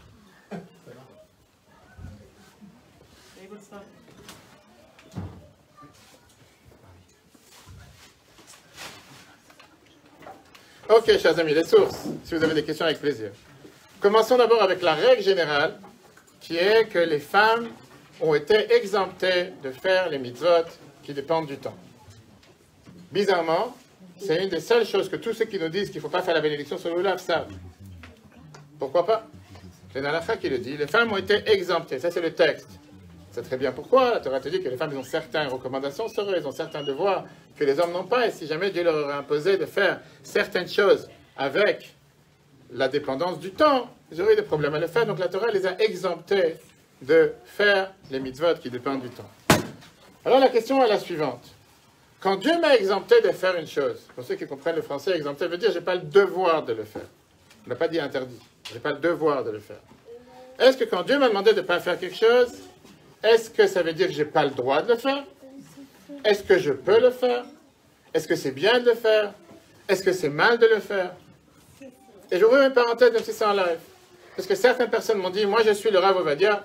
Ok, chers amis, les sources, si vous avez des questions, avec plaisir. Commençons d'abord avec la règle générale, qui est que les femmes ont été exemptées de faire les mitzvot qui dépendent du temps. Bizarrement, c'est une des seules choses que tous ceux qui nous disent qu'il ne faut pas faire la bénédiction sur le lulav savent. Pourquoi pas? C'est dans la halakha qui le dit. Les femmes ont été exemptées. Ça, c'est le texte. C'est très bien pourquoi. La Torah te dit que les femmes ils ont certaines recommandations sur eux, ils ont certains devoirs que les hommes n'ont pas. Et si jamais Dieu leur aurait imposé de faire certaines choses avec la dépendance du temps, ils auraient eu des problèmes à le faire. Donc la Torah les a exemptés de faire les mitzvot qui dépendent du temps. Alors la question est la suivante. Quand Dieu m'a exempté de faire une chose, pour ceux qui comprennent le français, exempté veut dire j'ai pas le devoir de le faire. On n'a pas dit interdit. J'ai pas le devoir de le faire. Est-ce que quand Dieu m'a demandé de ne pas faire quelque chose, est-ce que ça veut dire que j'ai pas le droit de le faire? Est-ce que je peux le faire? Est-ce que c'est bien de le faire? Est-ce que c'est mal de le faire? Et je ouvre une parenthèse même si c'est en live. Parce que certaines personnes m'ont dit, moi je suis le Rav Ovadia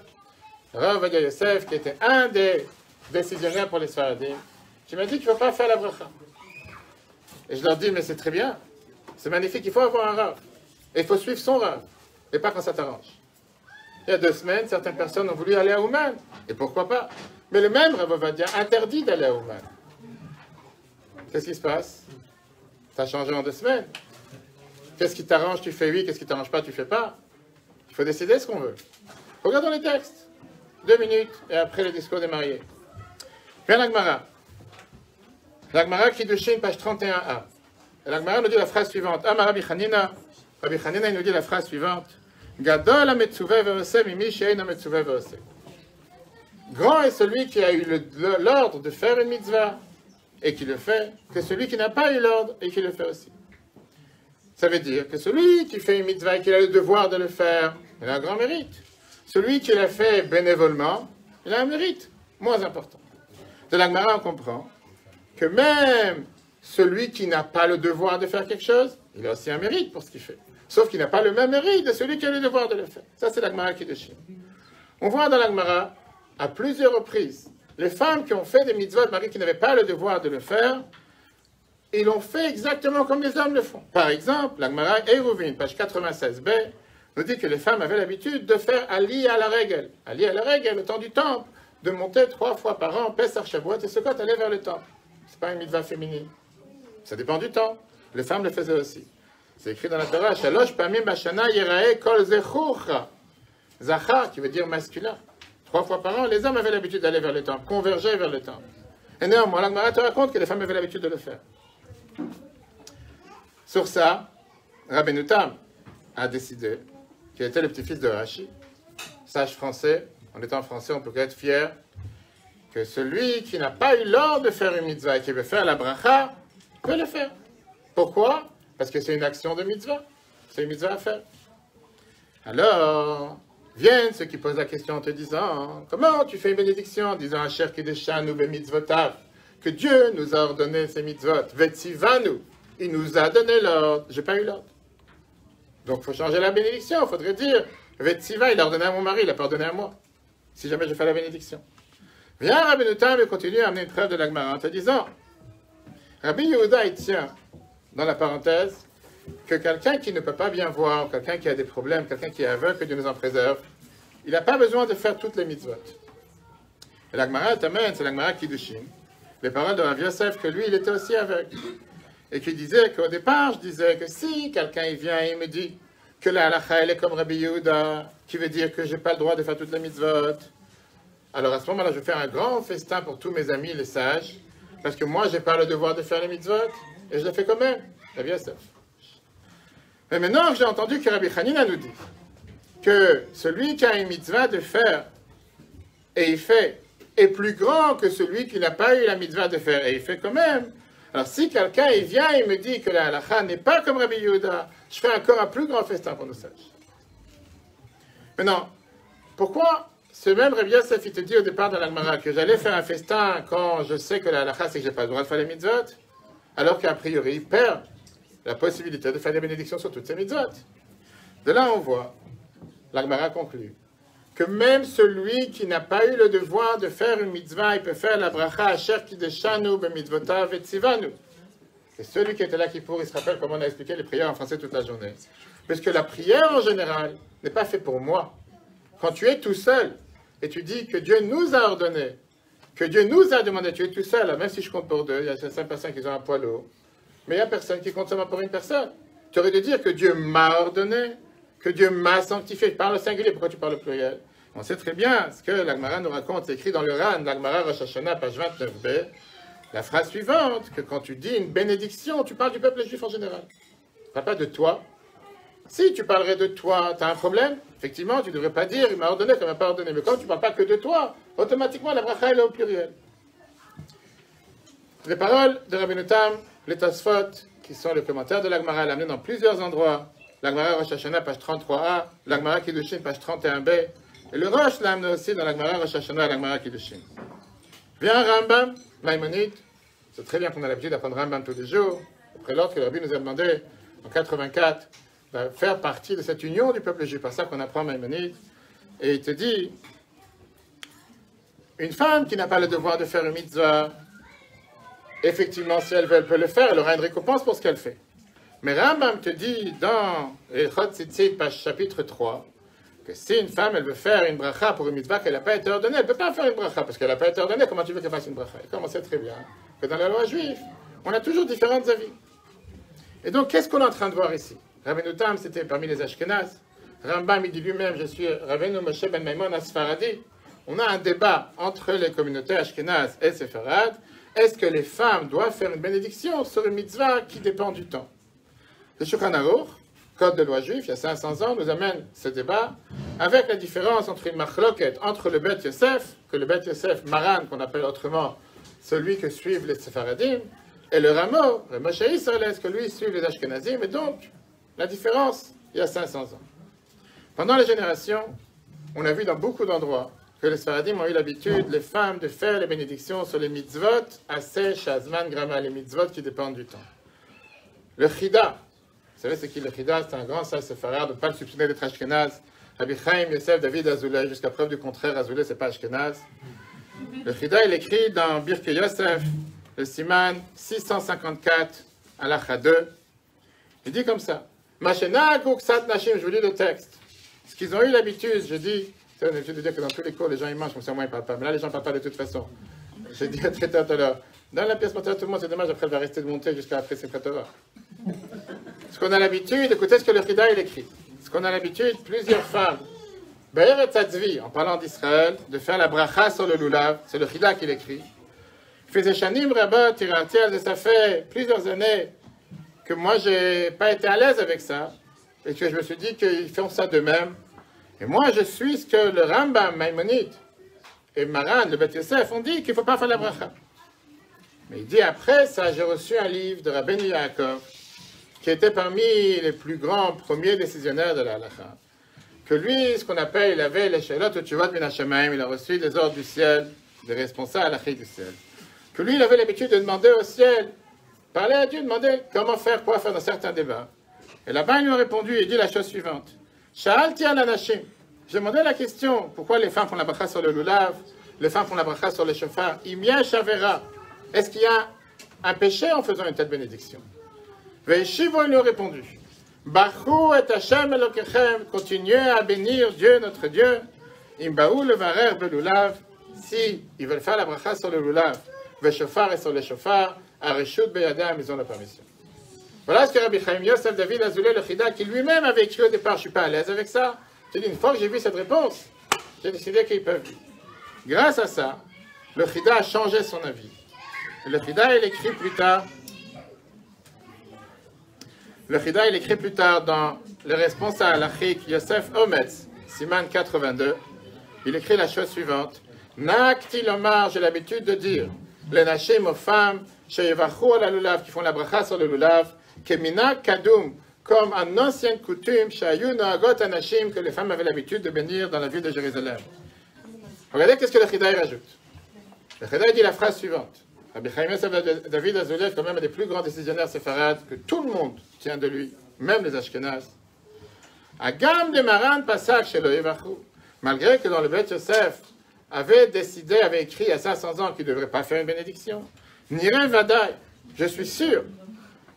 Yosef, qui était un des décisionnaires pour les Sfaradim. Tu m'as dit qu'il ne faut pas faire la bracha. Et je leur dis, mais c'est très bien. C'est magnifique, il faut avoir un Rav. Et il faut suivre son Rav. Et pas quand ça t'arrange. Il y a 2 semaines, certaines personnes ont voulu aller à Ouman. Et pourquoi pas? Mais le même Rav Ovadia interdit d'aller à Ouman. Qu'est-ce qui se passe? Ça a changé en 2 semaines. Qu'est-ce qui t'arrange, tu fais oui. Qu'est-ce qui t'arrange pas, tu fais pas. Il faut décider ce qu'on veut. Regardons les textes. 2 minutes, et après le discours des mariés. Puis l'Agmara. L'Agmara qui Kiddushin, page 31a. L'Agmara nous dit la phrase suivante. Amar Rabbi Chanina. Rabbi Chanina, il nous dit la phrase suivante. Gadol ha-metzuvé ve'oseh mimi she'ein ha-metzuvé ve'oseh. Grand est celui qui a eu l'ordre de faire une mitzvah et qui le fait, que celui qui n'a pas eu l'ordre et qui le fait aussi. Ça veut dire que celui qui fait une mitzvah et qui a le devoir de le faire, il a un grand mérite. Celui qui l'a fait bénévolement, il a un mérite moins important. De la Gemara, on comprend que même celui qui n'a pas le devoir de faire quelque chose, il a aussi un mérite pour ce qu'il fait. Sauf qu'il n'a pas le même mérite de celui qui a le devoir de le faire. Ça, c'est la Gemara qui déchire. On voit dans la Gemara, à plusieurs reprises, les femmes qui ont fait des mitzvot de mari qui n'avaient pas le devoir de le faire, ils l'ont fait exactement comme les hommes le font. Par exemple, la Gemara Eruvin, page 96b, nous dit que les femmes avaient l'habitude de faire Ali à la règle. Ali à la règle, le temps du temple, de monter 3 fois par an, Pessah, Shavuot et Sukkot, aller vers le temple. C'est pas une mitzvah féminine. Ça dépend du temps. Les femmes le faisaient aussi. C'est écrit dans la Torah, Shalosh Pamim Bashana Yerae Kol Zechucha. Zachar, qui veut dire masculin. 3 fois par an, les hommes avaient l'habitude d'aller vers le temple, converger vers le temple. Et néanmoins, la Gemara te raconte que les femmes avaient l'habitude de le faire. Sur ça, Rabbeinu Tam a décidé qu'il était le petit-fils de Rashi, sage français. En étant français, on peut être fier que celui qui n'a pas eu l'ordre de faire une mitzvah et qui veut faire la bracha, peut le faire. Pourquoi? Parce que c'est une action de mitzvah. C'est une mitzvah à faire. Alors, viennent ceux qui posent la question en te disant, comment tu fais une bénédiction en disant Asher Kideshanu b'mitzvotav, que Dieu nous a ordonné ces mitzvot, Vetzivanu, il nous a donné l'ordre. J'ai pas eu l'ordre. Donc il faut changer la bénédiction. Il faudrait dire Vetziva, il a ordonné à mon mari, il n'a pas ordonné à moi. Si jamais je fais la bénédiction. Viens, Rabbeinu Tam, et continue à amener une preuve de la Gemara en te disant, Rabbi Yehuda, il tient, dans la parenthèse, que quelqu'un qui ne peut pas bien voir, quelqu'un qui a des problèmes, quelqu'un qui est aveugle, que Dieu nous en préserve, il n'a pas besoin de faire toutes les mitzvot. Et la Gemara t'amène, c'est la Gemara Kiddushin, les paroles de Rav Yosef, que lui, il était aussi aveugle. Et qui disait qu'au départ, je disais que si quelqu'un il vient et il me dit que la halakha, elle est comme Rabbi Yehuda, qui veut dire que je n'ai pas le droit de faire toutes les mitzvot, alors à ce moment-là, je vais faire un grand festin pour tous mes amis, les sages, parce que moi, je n'ai pas le devoir de faire les mitzvot, et je le fais quand même. Rav Yosef. Mais maintenant, j'ai entendu que Rabbi Hanina nous dit que celui qui a une mitzvah de faire, et il fait, est plus grand que celui qui n'a pas eu la mitzvah de faire, et il fait quand même. Alors si quelqu'un il vient et me dit que la halakha n'est pas comme Rabbi Yehuda, je fais encore un plus grand festin pour nos sages. Maintenant, pourquoi ce même Rabbi Yosef, il te dit au départ de la Gemara que j'allais faire un festin quand je sais que la halakha c'est que j'ai pas le droit de faire les mitzvot, alors qu'a priori il perd la possibilité de faire des bénédictions sur toutes ces mitzvot. De là on voit, la Gemara conclut, que même celui qui n'a pas eu le devoir de faire une mitzvah, il peut faire la bracha asher kideshanu b'mitzvotav vetzivanu. Et celui qui était là qui il se rappelle comment on a expliqué les prières en français toute la journée. Parce que la prière en général n'est pas faite pour moi. Quand tu es tout seul et tu dis que Dieu nous a ordonné, que Dieu nous a demandé, tu es tout seul, même si je compte pour 2, il y a 5 personnes qui ont un poids lourd, mais il n'y a personne qui compte seulement pour une personne. Tu aurais dû dire que Dieu m'a ordonné, que Dieu m'a sanctifié. Je parle au singulier, pourquoi tu parles au pluriel? On sait très bien ce que la Gemara nous raconte, c'est écrit dans le Ran, la Gemara Rosh Hashanah, page 29b, la phrase suivante, que quand tu dis une bénédiction, tu parles du peuple juif en général. Tu ne parles pas de toi. Si tu parlerais de toi, tu as un problème, effectivement, tu ne devrais pas dire, il m'a ordonné, il ne m'a pas ordonné. Mais quand tu ne parles pas que de toi, automatiquement, la bracha, elle est au pluriel. Les paroles de Rabbeinu Tam, les Tosfot, qui sont les commentaires de la Gemara, l'amener dans plusieurs endroits. La Gemara Rosh Hashanah, page 33a, la Gemara Kiddushin, page 31b, et le Rosh l'a amené aussi dans la Gemara Rosh Hashanah et la Gemara Kiddushin. Vient Rambam, Maïmonide, c'est très bien qu'on a l'habitude d'apprendre Rambam tous les jours, après l'autre que le Rabbi nous a demandé, en 84, de faire partie de cette union du peuple juif, par ça qu'on apprend Maïmonide, et il te dit, une femme qui n'a pas le devoir de faire une mitzvah, effectivement, si elle veut, elle peut le faire, elle aura une récompense pour ce qu'elle fait. Mais Rambam te dit dans Echot Tzitzit, page chapitre 3, que si une femme, elle veut faire une bracha pour une mitzvah qu'elle n'a pas été ordonnée, elle ne peut pas faire une bracha, parce qu'elle n'a pas été ordonnée, comment tu veux qu'elle fasse une bracha? Et comme on sait très bien que dans la loi juive, on a toujours différents avis. Et donc, qu'est-ce qu'on est en train de voir ici? Rabbeinu Tam, c'était parmi les Ashkenaz. Rambam, il dit lui-même, je suis Rabbeinu Moshe ben Maimon Asfaradi. On a un débat entre les communautés Ashkenaz et Sepharad. Est-ce que les femmes doivent faire une bénédiction sur une mitzvah qui dépend du temps? Le Shulchan Aruch code de loi juif, il y a 500 ans, nous amène ce débat avec la différence entre une machloket, entre le Bet Yosef, que le Bet Yosef Maran, qu'on appelle autrement celui que suivent les Séfaradim, et le Ramo, le Moshe Israël, que lui suivent les Ashkenazim, et donc la différence, il y a 500 ans. Pendant les générations, on a vu dans beaucoup d'endroits que les Sfaradim ont eu l'habitude, les femmes, de faire les bénédictions sur les mitzvot, assez, shazman, grama, les mitzvot qui dépendent du temps. Le Chida, vous savez c'est qui le Chida? C'est un grand sage séfarade, ne pas le soupçonner d'être Ashkenaz. Rabbi Chaim Yosef David Azoulay, jusqu'à preuve du contraire, Azoulay c'est pas Ashkenaz. Le Chida, il écrit dans Birke Yosef, le Siman 654, Halacha 2, il dit comme ça, Mashena Kuksat Nashim, je vous lis le texte. Ce qu'ils ont eu l'habitude, je dis, c'est une habitude de dire que dans tous les cours, les gens ils mangent, comme ça, moi ils ne parlent pas. Mais là, les gens ne parlent pas de toute façon. J'ai dit à traiteur tout à l'heure, dans la pièce mentale, tout le monde, c'est dommage, après elle va rester de monter jusqu'à après ses Torah. Ce qu'on a l'habitude, écoutez ce que le Chida il écrit. Ce qu'on a l'habitude, plusieurs femmes, Be'er et Tzadvi, en parlant d'Israël, de faire la bracha sur le lulav, c'est le Chida qui l'écrit. Il faisait Shanim Rabat, Tiratiel, et ça fait plusieurs années que moi, je n'ai pas été à l'aise avec ça, et que je me suis dit qu'ils font ça d'eux-mêmes. Et moi, je suis ce que le Rambam, Maïmonide, et Maran, le Bet Yosef, ont dit qu'il ne faut pas faire la bracha. Mais il dit après ça, j'ai reçu un livre de Rabbeinu Yaakov, qui était parmi les plus grands premiers décisionnaires de la halakha. Que lui, ce qu'on appelle, il avait les shelot ou tshuvot min hashamayim, il a reçu des ordres du ciel, des responsables halachiques du ciel. Que lui, il avait l'habitude de demander au ciel, parler à Dieu, demander comment faire, quoi faire dans certains débats. Et là-bas, ils lui ont répondu, il dit la chose suivante. Sha'alti al anashim. J'ai demandé la question, pourquoi les femmes font la bracha sur le lulav, les femmes font la bracha sur le shofar. Imya shavera. Est-ce qu'il y a un péché en faisant une telle bénédiction? Ve'eshivo, ils lui ont répondu. Bachu et Hashem elokechem. Continuez à bénir Dieu, notre Dieu. Imbaou levarer belulav. Si ils veulent faire la bracha sur le lulav, ve'shofar et sur le shofar, areshut beyadam, ils ont la permission. Voilà ce que Rabbi Chaim Yosef David Azoulay le Chida, qui lui-même avait écrit au départ, je ne suis pas à l'aise avec ça. J'ai dit, une fois que j'ai vu cette réponse, j'ai décidé qu'ils peuvent vivre. Grâce à ça, le Chida a changé son avis. Et le Chida, il écrit plus tard, dans le responsable halachique Yosef Ometz, Siman 82, il écrit la chose suivante. Nakti lomar, j'ai l'habitude de dire, les nashim aux femmes, sheyevachu ala lulav, qui font la bracha sur le lulav, Kemina Kadoum, comme en ancienne coutume, Shayu Noagot Anashim, que les femmes avaient l'habitude de bénir dans la ville de Jérusalem. Regardez qu'est-ce que le Chida rajoute. Le Chida dit la phrase suivante. Rabbi Chaim Yosef David Azoulay, quand même un des plus grands décisionnaires séfarades, que tout le monde tient de lui, même les Ashkenaz. Agam de Maran Passak chez le Yevachu, malgré que dans le Bet Yosef avait écrit il y a 500 ans qu'il ne devrait pas faire une bénédiction. Nire Vadaï, je suis sûr.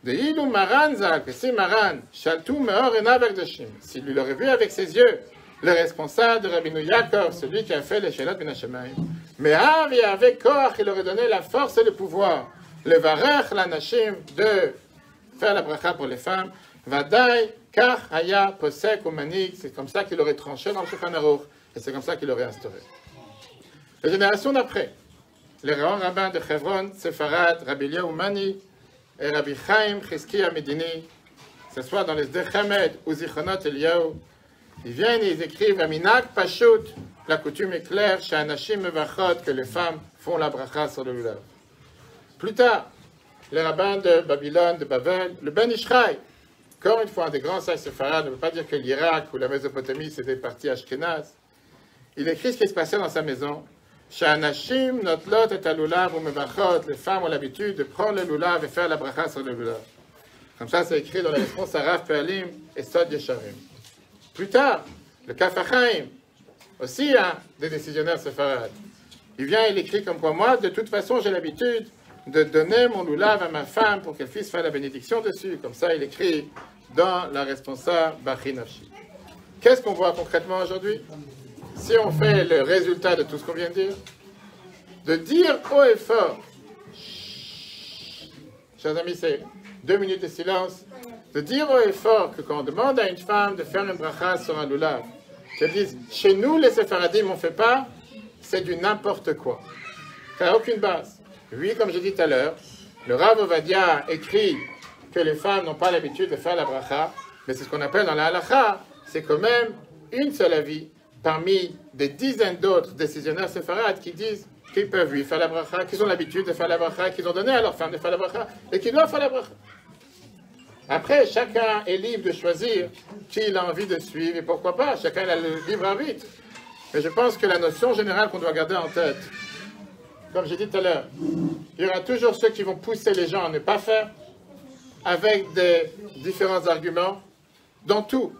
De Ilou Maran Zal, que c'est Maran, Shaltou Meor et Naverdashim, s'il lui l'aurait vu avec ses yeux, le responsable de Rabbeinu Yaakov, celui qui a fait les Shelot Ben Hashemayim, mais avec Koach, il aurait donné la force et le pouvoir, le Varech l'Anashim, de faire la bracha pour les femmes, Vadaï, Kach, Haya, Posek, ou Manik, c'est comme ça qu'il aurait tranché dans le Shulchan Aruch, et c'est comme ça qu'il aurait instauré. Les générations d'après, les grands rabbins de Hebron, Sepharad, Rabbi Eliyahu Mani, et Rabbi Chaim Chizkiya Medini, que ce soit dans les Dechamed ou Zichronot Eliyahu, ils viennent et ils écrivent Aminak Pashut, la coutume est claire, chez Anashim Mevachot, que les femmes font la bracha sur le lulav. Plus tard, les rabbins de Babylone, de Babel, le Ben Ishraï, encore une fois, un des grands sages séfarades, ne veut pas dire que l'Irak ou la Mésopotamie c'était partie ashkénaze. Il écrit ce qui se passait dans sa maison. Sha'anashim notlot et alulav ou mevachot, les femmes ont l'habitude de prendre le lulav et faire la bracha sur le lulav. Comme ça, c'est écrit dans la réponse à Rav Pe'alim et Sod Yesharim. Plus tard, le Kaf HaChaim, aussi un des décisionnaires séfarades, il vient et il écrit comme quoi moi, de toute façon, j'ai l'habitude de donner mon lulav à ma femme pour qu'elle puisse faire la bénédiction dessus. Comme ça, il écrit dans la responsa Bachi Nafshi. Qu'est-ce qu'on voit concrètement aujourd'hui? Si on fait le résultat de tout ce qu'on vient de dire haut et fort, chers amis, c'est 2 minutes de silence, de dire haut et fort que quand on demande à une femme de faire une bracha sur un lulav, qu'elle dise, chez nous les séfaradim on ne fait pas, c'est du n'importe quoi. Ça n'a aucune base. Oui, comme j'ai dit tout à l'heure, le Rav Ovadia écrit que les femmes n'ont pas l'habitude de faire la bracha, Mais c'est ce qu'on appelle dans la halakha, c'est quand même une seule avis parmi des dizaines d'autres décisionnaires séfarades qui disent qu'ils peuvent lui faire la bracha, qu'ils ont l'habitude de faire la bracha, qu'ils ont donné à leur femme de faire la bracha, et qu'ils doivent faire la bracha. Après, chacun est libre de choisir qui il a envie de suivre, et pourquoi pas, chacun a le libre arbitre. Mais je pense que la notion générale qu'on doit garder en tête, comme j'ai dit tout à l'heure, il y aura toujours ceux qui vont pousser les gens à ne pas faire, avec des différents arguments, dans tout.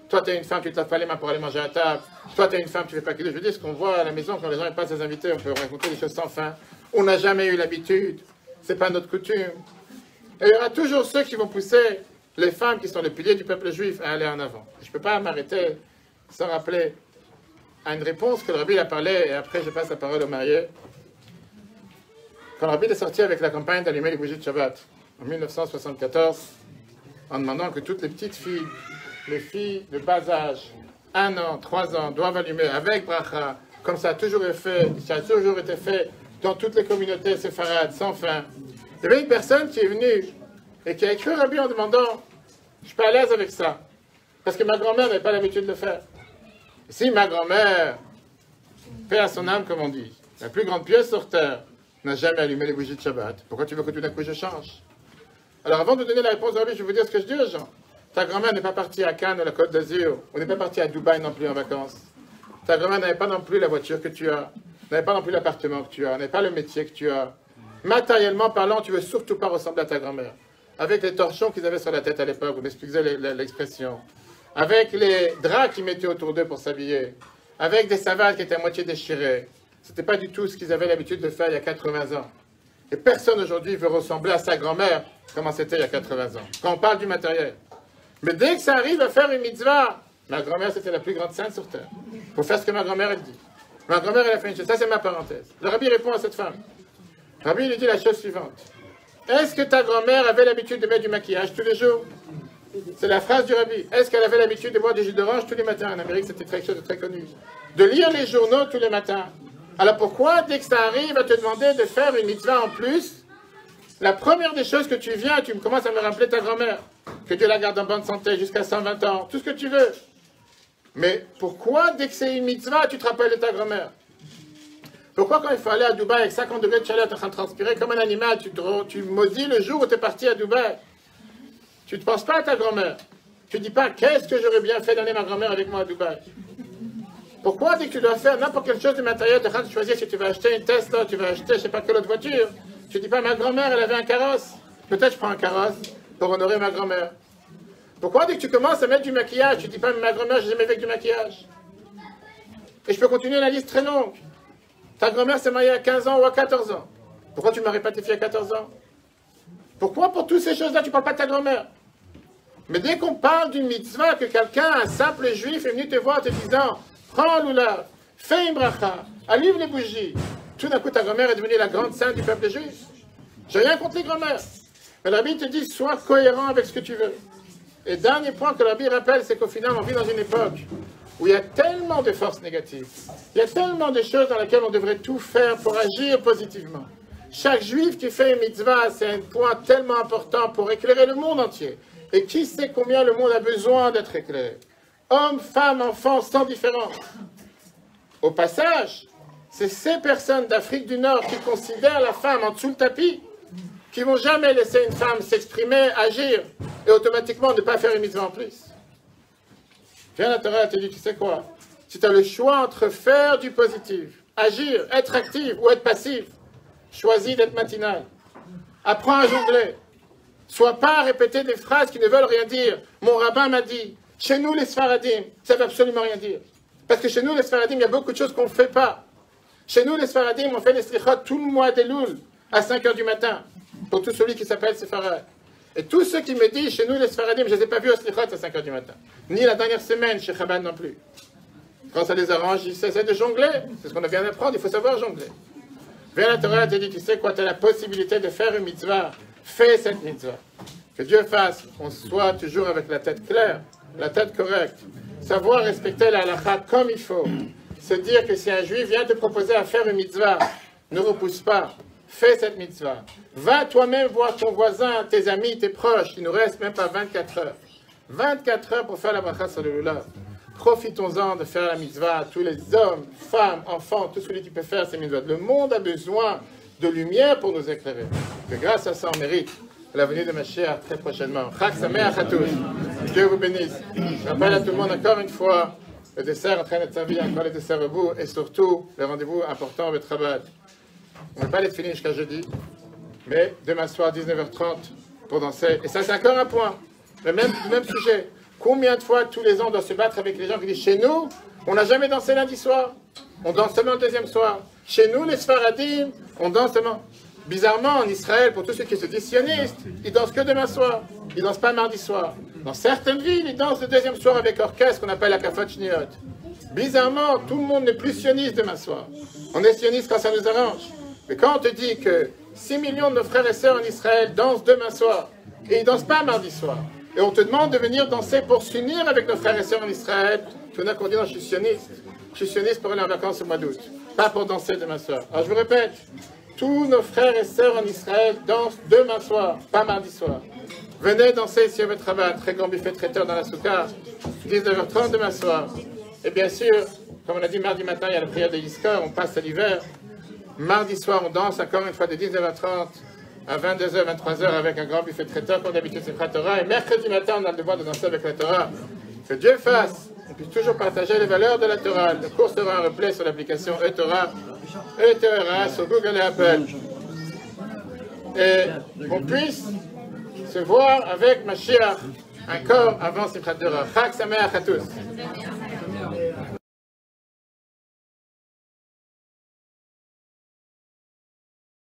Toi, tu es une femme, tu ne te laves pas les mains pour aller manger à table. Toi, tu es une femme, tu ne fais pas kiddush. Je veux dire, ce qu'on voit à la maison, quand les gens passent des invités, on peut raconter des choses sans fin. On n'a jamais eu l'habitude. Ce n'est pas notre coutume. Et il y aura toujours ceux qui vont pousser les femmes qui sont les piliers du peuple juif à aller en avant. Je ne peux pas m'arrêter sans rappeler à une réponse que le Rabbi a parlé, et après je passe la parole au marié. Quand le Rabbi est sorti avec la campagne d'allumer les bougies de Shabbat, en 1974, en demandant que toutes les petites filles, les filles de bas âge, 1 an, 3 ans, doivent allumer avec bracha, comme ça a toujours été fait dans toutes les communautés séfarades, sans fin. Il y avait une personne qui est venue et qui a écrit au Rabbi en demandant « Je suis pas à l'aise avec ça, parce que ma grand-mère n'avait pas l'habitude de le faire. » Si ma grand-mère, paix à son âme, comme on dit, la plus grande pieuse sur terre, n'a jamais allumé les bougies de Shabbat, pourquoi tu veux que tout d'un coup je change? Alors avant de donner la réponse au Rabbi, je vais vous dire ce que je dis aux gens. Ta grand-mère n'est pas partie à Cannes ou la Côte d'Azur, ou n'est pas partie à Dubaï non plus en vacances. Ta grand-mère n'avait pas non plus la voiture que tu as, n'avait pas non plus l'appartement que tu as, n'avait pas le métier que tu as. Matériellement parlant, tu ne veux surtout pas ressembler à ta grand-mère. Avec les torchons qu'ils avaient sur la tête à l'époque, vous m'excusez l'expression. Avec les draps qu'ils mettaient autour d'eux pour s'habiller. Avec des savates qui étaient à moitié déchirées. Ce n'était pas du tout ce qu'ils avaient l'habitude de faire il y a 80 ans. Et personne aujourd'hui veut ressembler à sa grand-mère comme c'était il y a 80 ans. Quand on parle du matériel. Mais dès que ça arrive à faire une mitzvah, ma grand-mère c'était la plus grande sainte sur terre. Pour faire ce que ma grand-mère elle dit. Ma grand-mère elle a fait une chose, ça c'est ma parenthèse. Le Rabbi répond à cette femme. Le Rabbi lui dit la chose suivante. Est-ce que ta grand-mère avait l'habitude de mettre du maquillage tous les jours? C'est la phrase du Rabbi. Est-ce qu'elle avait l'habitude de boire du jus d'orange tous les matins? En Amérique c'était quelque chose de très connu. De lire les journaux tous les matins. Alors pourquoi dès que ça arrive à te demander de faire une mitzvah en plus, la première des choses que tu viens, tu commences à me rappeler ta grand-mère? Que Dieu la garde en bonne santé jusqu'à 120 ans, tout ce que tu veux. Mais pourquoi, dès que c'est une mitzvah, tu te rappelles de ta grand-mère? Pourquoi quand il faut aller à Dubaï avec 50 degrés de chaleur, tu es en train de transpirer comme un animal, tu maudis le jour où tu es parti à Dubaï? Tu ne penses pas à ta grand-mère. Tu ne dis pas, qu'est-ce que j'aurais bien fait d'amener ma grand-mère avec moi à Dubaï? Pourquoi, dès que tu dois faire n'importe quelle chose de matériel, tu es en train de choisir si tu vas acheter une Tesla, tu vas acheter je ne sais pas quelle autre voiture, tu ne dis pas, ma grand-mère, elle avait un carrosse. Peut-être je prends un carrosse pour honorer ma grand-mère. Pourquoi dès que tu commences à mettre du maquillage, tu ne dis pas, mais ma grand-mère, je n'ai jamais avec du maquillage? Et je peux continuer la liste très longue. Ta grand-mère s'est mariée à 15 ans ou à 14 ans. Pourquoi tu ne maries pas tes filles à 14 ans? Pourquoi pour toutes ces choses-là, tu ne parles pas de ta grand-mère? Mais dès qu'on parle d'une mitzvah, que quelqu'un, un simple juif, est venu te voir te disant, prends l'oulav, fais une bracha, allume les bougies, tout d'un coup ta grand-mère est devenue la grande sainte du peuple juif. J'ai rien contre les grand-mères. Mais le Rabbi te dit, sois cohérent avec ce que tu veux. Et dernier point que le Rabbi rappelle, c'est qu'au final, on vit dans une époque où il y a tellement de forces négatives. Il y a tellement de choses dans lesquelles on devrait tout faire pour agir positivement. Chaque juif qui fait une mitzvah, c'est un point tellement important pour éclairer le monde entier. Et qui sait combien le monde a besoin d'être éclairé? Hommes, femmes, enfants, sans différence. Au passage, c'est ces personnes d'Afrique du Nord qui considèrent la femme en dessous le tapis, qui ne vont jamais laisser une femme s'exprimer, agir, et automatiquement ne pas faire une mitzvah en plus. Viens la Torah, elle te dit, tu sais quoi? Si tu as le choix entre faire du positif, agir, être actif ou être passif, choisis d'être matinal. Apprends à jongler. Sois pas à répéter des phrases qui ne veulent rien dire. Mon rabbin m'a dit, chez nous les Sfaradim, ça ne veut absolument rien dire. Parce que chez nous les Sfaradim, il y a beaucoup de choses qu'on ne fait pas. Chez nous les Sfaradim, on fait les slichot tout le mois d'Elul, à 5 h du matin, pour tout celui qui s'appelle Sefarad. Et tous ceux qui me disent, chez nous les Sfaradim, je ne les ai pas vus au slichot à 5 h du matin. Ni la dernière semaine chez Chabad non plus. Quand ça les arrange, ils essaient de jongler. C'est ce qu'on vient d'apprendre, il faut savoir jongler. Viens la Torah te dit, tu sais quoi, tu as la possibilité de faire une mitzvah. Fais cette mitzvah. Que Dieu fasse qu'on soit toujours avec la tête claire, la tête correcte. Savoir respecter la halakha comme il faut. Se dire que si un juif vient te proposer à faire une mitzvah, ne repousse pas. Fais cette mitzvah. Va toi-même voir ton voisin, tes amis, tes proches. Il ne nous reste même pas 24 heures. 24 heures pour faire la bracha sur le lulav. Profitons-en de faire la mitzvah. Tous les hommes, femmes, enfants, tout celui qui peut faire ces mitzvahs. Le monde a besoin de lumière pour nous éclairer. Que grâce à ça, on mérite la venue de Mashiach très prochainement. Chag Sameach à tous. Dieu vous bénisse. Je rappelle à tout le monde encore une fois le dessert en train d'être servi, encore les desserts au bout, et surtout le rendez-vous important avec Chabad. On ne va pas être fini jusqu'à jeudi, mais demain soir, 19h30, pour danser. Et ça, c'est encore un point. Le même sujet. Combien de fois tous les ans on doit se battre avec les gens qui disent chez nous, on n'a jamais dansé lundi soir, on danse seulement le deuxième soir. Chez nous, les Sfaradim, on danse seulement. Bizarrement, en Israël, pour tous ceux qui se disent sionistes, ils dansent que demain soir. Ils ne dansent pas mardi soir. Dans certaines villes, ils dansent le deuxième soir avec orchestre qu'on appelle la Kafot Shniot. Bizarrement, tout le monde n'est plus sioniste demain soir. On est sioniste quand ça nous arrange. Mais quand on te dit que 6 millions de nos frères et sœurs en Israël dansent demain soir, et ils ne dansent pas mardi soir, et on te demande de venir danser pour s'unir avec nos frères et sœurs en Israël, tout d'un coup on dit non, je suis sioniste. Je suis sioniste pour aller en vacances au mois d'août, pas pour danser demain soir. Alors je vous répète, tous nos frères et sœurs en Israël dansent demain soir, pas mardi soir. Venez danser ici à votre travail, très grand buffet traiteur dans la soukha, 19h30 demain soir. Et bien sûr, comme on a dit mardi matin, il y a la prière de Yizkor, on passe à l'hiver. Mardi soir, on danse encore une fois de 19h30 à 22h, 23h avec un grand buffet traiteur, comme d'habitude c'est la Torah. Et mercredi matin, on a le devoir de danser avec la Torah. Que Dieu fasse, on puisse toujours partager les valeurs de la Torah. Le cours sera un replay sur l'application eTorah, sur Google et Apple. Et qu'on puisse se voir avec Mashiach encore avant Simchat Torah. Chag Sameach à tous.